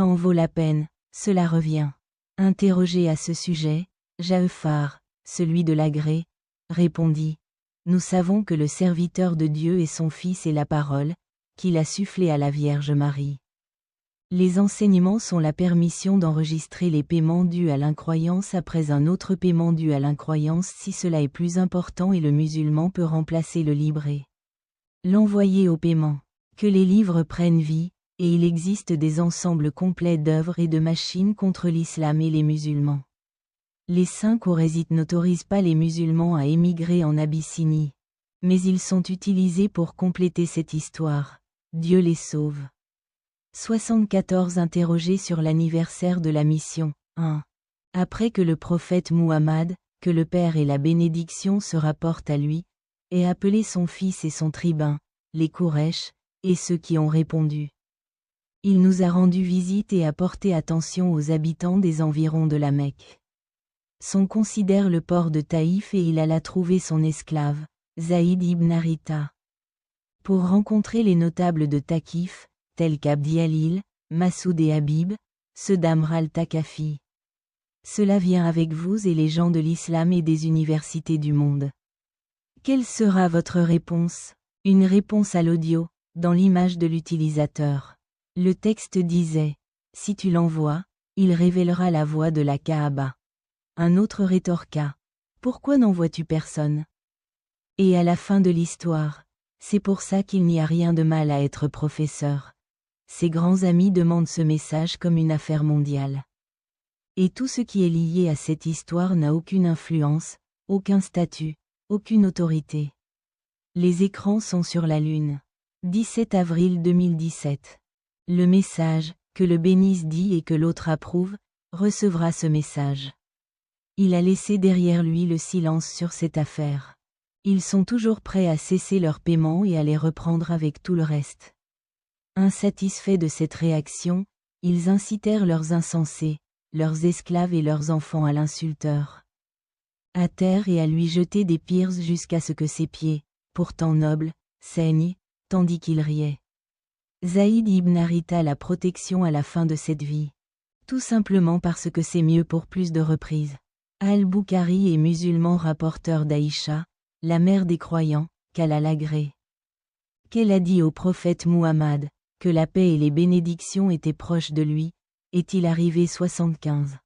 en vaut la peine, cela revient. Interrogé à ce sujet, Jaëfar, celui de l'Agrée, répondit: Nous savons que le serviteur de Dieu est son Fils et la parole, qu'il a soufflée à la Vierge Marie. Les enseignements sont la permission d'enregistrer les paiements dus à l'incroyance après un autre paiement dû à l'incroyance si cela est plus important et le musulman peut remplacer le livret. L'envoyer au paiement. Que les livres prennent vie, et il existe des ensembles complets d'œuvres et de machines contre l'islam et les musulmans. Les saints Khourézites n'autorisent pas les musulmans à émigrer en Abyssinie. Mais ils sont utilisés pour compléter cette histoire. Dieu les sauve. 74 interrogés sur l'anniversaire de la mission. 1. Après que le prophète Muhammad, que le Père et la bénédiction se rapportent à lui, ait appelé son fils et son tribun, les Quraysh, et ceux qui ont répondu. Il nous a rendu visite et a porté attention aux habitants des environs de la Mecque. Son considère le port de Taïf et il alla trouver son esclave, Zaïd ibn Haritha. Pour rencontrer les notables de Taquif, tels qu'Abdi Halil, Massoud et Habib, ceux d'Amr al-Thaqafi. Cela vient avec vous et les gens de l'islam et des universités du monde. Quelle sera votre réponse? Une réponse à l'audio, dans l'image de l'utilisateur. Le texte disait: Si tu l'envoies, il révélera la voie de la Kaaba. Un autre rétorqua: Pourquoi n'envoies-tu personne? Et à la fin de l'histoire, c'est pour ça qu'il n'y a rien de mal à être professeur. Ses grands amis demandent ce message comme une affaire mondiale. Et tout ce qui est lié à cette histoire n'a aucune influence, aucun statut, aucune autorité. Les écrans sont sur la Lune. 17 avril 2017. Le message, que le bénisse dit et que l'autre approuve, recevra ce message. Il a laissé derrière lui le silence sur cette affaire. Ils sont toujours prêts à cesser leur paiement et à les reprendre avec tout le reste. Insatisfaits de cette réaction, ils incitèrent leurs insensés, leurs esclaves et leurs enfants à l'insulteur. À terre et à lui jeter des pires jusqu'à ce que ses pieds, pourtant nobles, saignent, tandis qu'il riait. Zaïd ibn Haritha la protection à la fin de cette vie. Tout simplement parce que c'est mieux pour plus de reprises. Al-Bukhari est musulman rapporteur d'Aïcha, la mère des croyants, qu'Allah l'agrée. Qu'elle a dit au prophète Muhammad, que la paix et les bénédictions étaient proches de lui, est-il arrivé 75.